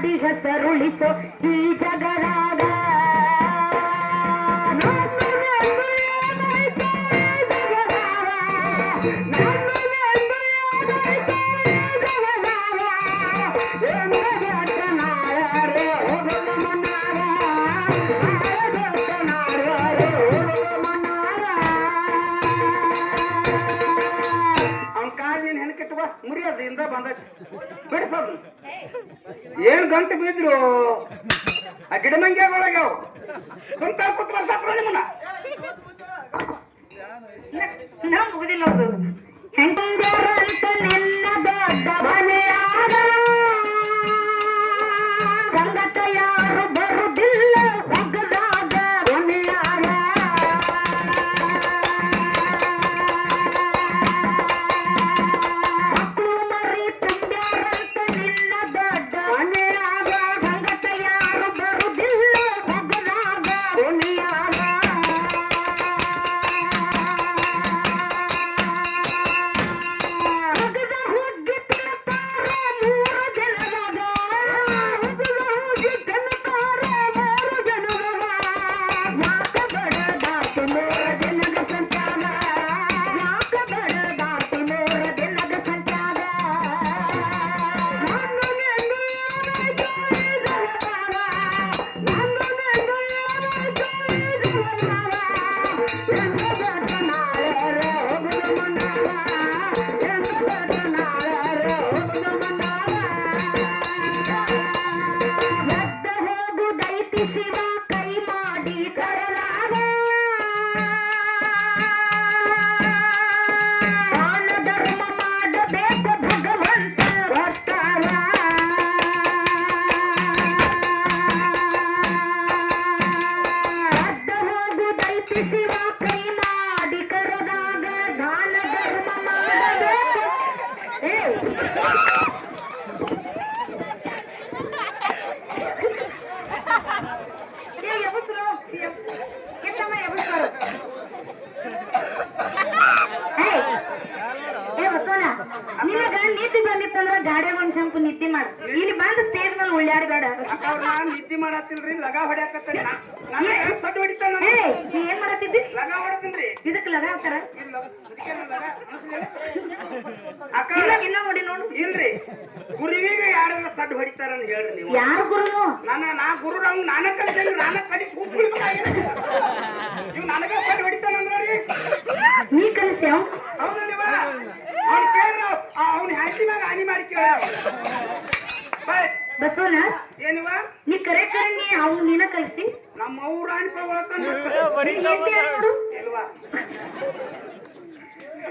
ಮಾಡಿ ಹೆಸರುಳಿಸೋ ಈ ಜಗದಾಗ ಮುರಿಯೋದ್ರಿಂದ ಬಂದೈತಿ ಬಿಡಿಸೋದು ಏನ್ ಗಂಟು ಬಿದ್ರು ಆ ಗಿಡ ಮಂಗ್ಯಾಗೊಳಗ್ಯಾವ ಸುಂಟ ಕೂತ್ ಬರ್ಸಾಕ್ರು ನಿಮ್ಮನ್ನ ನಾವು ಮುಗುದಿಲ್ಲ ಅವ್ರು ಹೆಂಗರಂತ ನಿನ್ನ ದೊಡ್ಡ ಮನೆಯಾಗ ಸಂಗತ ಯಾರು ಬರುದಿಲ್ಲ ಹೊಗದಾಗ ಮನೆಯಾಗ ಮಕ್ಕಳು ಮರಿ ತುಂಬ್ಯಾರಂತ ನಿನ್ನ ದೊಡ್ಡ ಮನೆಯಾಗ ಸಂಗತ ಯಾರು ಬರುದಿಲ್ಲ ಹೊಗದಾಗ ಮನೆಯಾಗ ನಿದ್ದೆ ಬಂದಿತ್ತಂದ್ರ ಗಾಡಿ ಒಂದ್ ಚಂಪು ನಿದ್ದೆ ಮಾಡ ಇಲ್ಲಿ ಬಂದು ಸ್ಟೇಜ್ ಮೇಲೆ ಉಳ್ಳಾಡಬೇಡ ನಿದ್ದೆ ಮಾಡತ್ತಿಲ್ರಿ ಲಗಾ ಹೊಡ್ಯಾಕತ್ತೀನಿ ಸಡ್ ಹೊಡಿತಾನ ನೀ ಏನ್ ಮಾಡತ್ತಿದ್ದಿ ಲಗಾ ಹೊಡತೀನ್ರಿ ಇದಕ್ಕೆ ಲಗಾ ಹಾಕ್ತಾರ ಅಕ್ಕ ಇನ್ನ ನೋಡಿ ನೋಡು ಇಲ್ರಿ ಗುರುವಿಗೆ ಯಾರ ಸಡ್ ಹೊಡಿತಾರ ಹೇಳ್ರಿ ನೀವು ಯಾರ ಗುರುನು ನಾ ಗುರು ನಾನ ಕಲಿತೇನೆ ನಾನ ಕಲಿಸಿ ಕೂಸ್ಕೊಳ್ಳಿ ಇವ್ ನನಗ ಸಡ್ ಹೊಡಿತಾನಂದ್ರಿ ನೀ ಕಲಿಸಿ ಹೌದಲ್ವ ಅವ್ನು ಕೇಳ್ರ ಅವ್ನ ಹ್ಯಾಂಟಿ ಮ್ಯಾಗ ಹಾನಿ ಮಾಡಿ ಕೇಳ ಬಸವನ ಏನಿವ ನೀ ಕರೆ ಕರೆ ನೀ ಅವ್ನು ನೀನ ಕಲಿಸಿ ನಮ್ಮ ಅವ್ರ ಅನ್ಕೋತಾನ ನೋಡು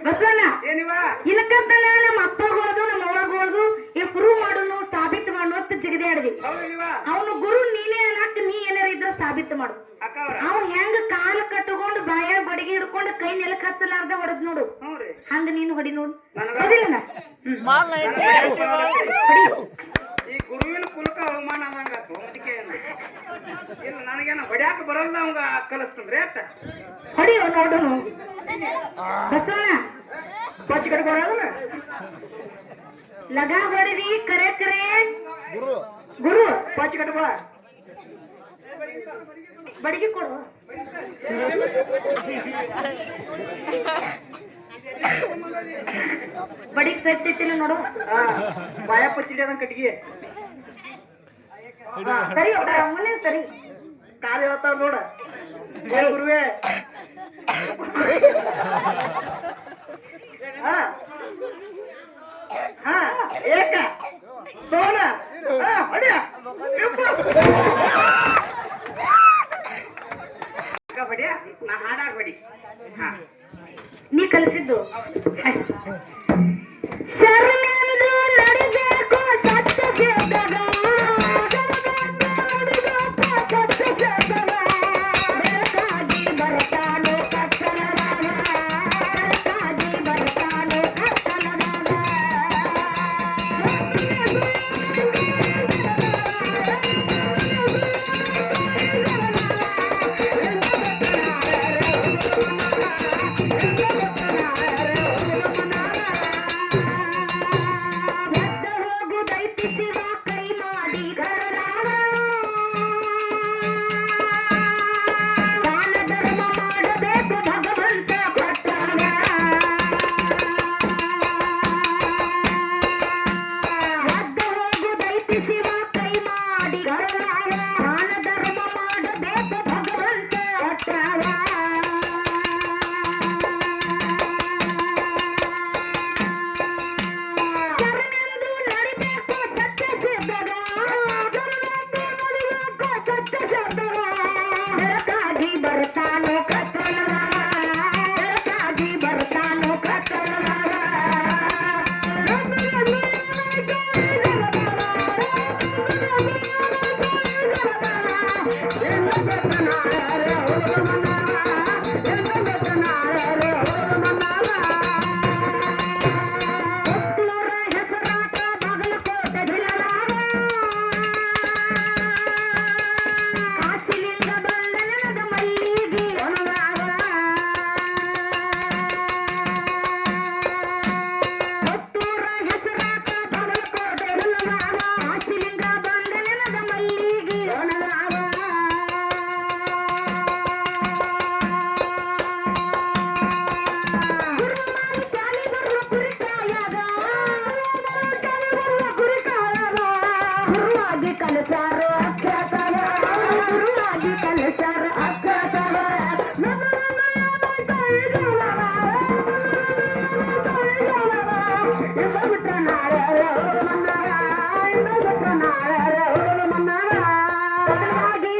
ಬಸವನ ಏನಿವ ಇಲ್ಲಕಂತನ ನಮ್ಮ ಅಪ್ಪಗಳದು ನಮ್ಮ ಅವ್ವಗಳದು ಈ ಪ್ರೂವ್ ಮಾಡೋನು ಸಾಬೀತು ಮಾಡು ಅಂತ ಜಿಗದೆ ಆಡ್ದಿ ಅವನು ಗುರು ನೀನೇ ಅನ್ನಕ್ ನೀ ಏನಾರ ಇದ್ರ ಸಾಬೀತು ಮಾಡು ಅವ್ನು ಹೆಂಗ ಕಾಲು ಕಟ್ಟಕೊಂಡು ಬಾಯ ಬಡಿಗೆ ಹಿಡ್ಕೊಂಡು ಕೈ ನೆಲಕ್ ಹಚ್ಚಲಾರ್ದ ಹೊಡೆದ್ ನೋಡು ಹಂಗ ನೀನು ಹೊಡಿ ನೋಡು ಹೊಡಿಲ್ಲ ಈ ಗುರುವಿನ ಕುಲಕ ಅವಮಾನ ಆದಂಗ ಅದಕ್ಕೆ ಇಲ್ಲ ನನಗೇನ ಹೊಡ್ಯಾಕ ಬರಲ್ದ ಅವಂಗ ಕಲಿಸ್ತಂದ್ರಿ ಅಟ್ಟ ಹೊಡಿಯೋ ನೋಡುನು ಬಸವನ ಪಚ್ಚ ಕಟ್ಕೊಡೋದನ್ನ ಲಗಾ ಹೊಡಿದಿ ಕರೆ ಕರೆ ಗುರು ಗುರು ಪಚ್ಚ ಕಟ್ಕೋ ಬಡಿಗೆ ಕೊಡು ಬಡಿಗೆ ಸ್ವಚ್ಛ ಐತಿಲ್ಲ ನೋಡು ಬಾಯ ಪಚ್ಚಿಡಿಯದಂಗ ಕಟ್ಟಿಗೆ ಸರಿ ಅಮ್ಮನೇ ಸರಿ ಕಾಲು ಹೇಳ್ತಾವ ನೋಡ ಜಯ ಗುರುವೇ ಹಾ ಏಕ ಸೋನ ಹೊಡಿಯ ಹೊಡಿಯ ನಾ ಹಾಡಾಗ ಹೊಡಿ ನೀ ಕಲಿಸಿದ್ದು ಶರಣೆಂದು ನಡೆಬೇಕು ಸತ್ಯ ಸೇದಗ ಬೆಳಕಾಗಿ ಬರ್ತಾನೋ ಕತ್ತಲದಾಗ ಬೆಳಕಾಗಿ ಬರ್ತಾನೋ ಕತ್ತಲದಾಗ ಎದ್ದ ಹೋಗು ದೈತ್ಯ ಶಿವ ಕೈ ಮಾಡಿ ಘರ ಗುರುವಾಗಿ ಕಲಿಸಾರ ಅಕ್ಷರ ಗುರುವಾಗಿ ಕಲಿಸಾರ ಅಕ್ಷರ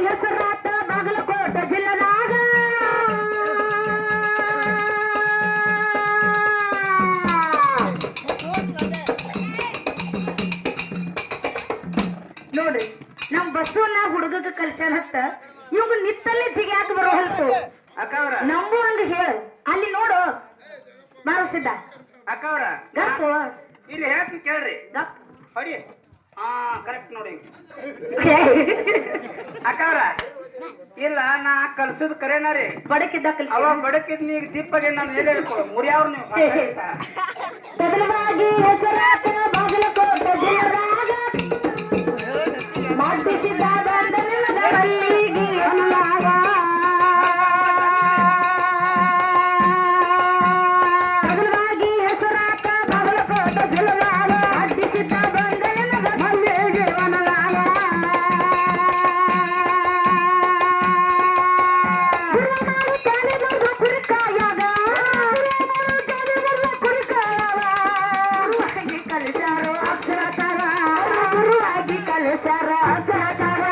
ಹೆಸರಾತ ಬಾಗಲಕೋಟೆ ಜಿಲ್ಲದಾಗ ನೋಡ್ರಿ ನಮ್ ಬಸ್ಸನ್ನ ಹುಡುಗಗ ಕಲ್ಸ್ಯಾನ ಹತ್ತ ಇವಾಗ ನಿತ್ತಲ್ಲೇ ಜಿಗ್ಯಾಕ ಬರೋ ಹೊಲ್ತು ಅಕ್ಕ ಅವ್ರ ನಂಬು ಹಂಗ ಹೇಳು ಅಲ್ಲಿ ನೋಡು ಬಾರೋ ಸಿದ್ಧ ಅಕ್ಕ ಅವ್ರ ಗಪ್ಪು ಇಲ್ಲಿ ಹೇಳ್ತೀನಿ ಕೇಳ್ರಿ ಗಪ್ ಹೊಡಿ ಹಾ ಕರೆಕ್ಟ್ ನೋಡಿ ಅಕ್ಕ ಅವ್ರ ಇಲ್ಲ ನಾ ಕಲ್ಸುದ್ ಕರೇನ ರೀ ಬಡಕಿದ್ದ ಕಲ್ಸಿ ಅವ ಬಡಕಿದ್ ನೀಗ ದೀಪಗೆ ನಾನು ಎಲ್ಲಿ ಹೇಳ್ಕೊ ಮುರಿಯವ್ರು ನೀವು ಬದಲವಾಗಿ ಹೆಸರಾತ ಬಾಗಲಕೋಟೆ ಜಿಲ್ಲದಾಗ ಮಾಡಿಸಿದ ಬಂಧನದ ಮಲ್ಲಿಗೆ ಅಲ್ಲಾಗ ಬದಲವಾಗಿ ಹೆಸರಾತ ಬಾಗಲಕೋಟೆ ಜಿಲ್ಲದಾಗ ಮಾಡಿಸಿದ ಬಂಧನದ ಮಲ್ಲಿಗೆ ಅಲ್ಲಾಗ ಕುರಿಕಾಯಾಗ ಕಲಿಸಾರೋ ಅಕ್ಷರ ಗುರುವಾಗಿ ಕಲಿಸಾರ ಅಕ್ಷರ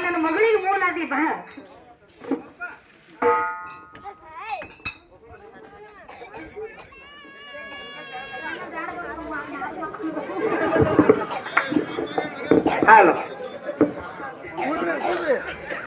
ನನ್ನ ಮಗಳಿಗೆ ಮೂಲ ಅದಿ ಬಾ ಹಲೋ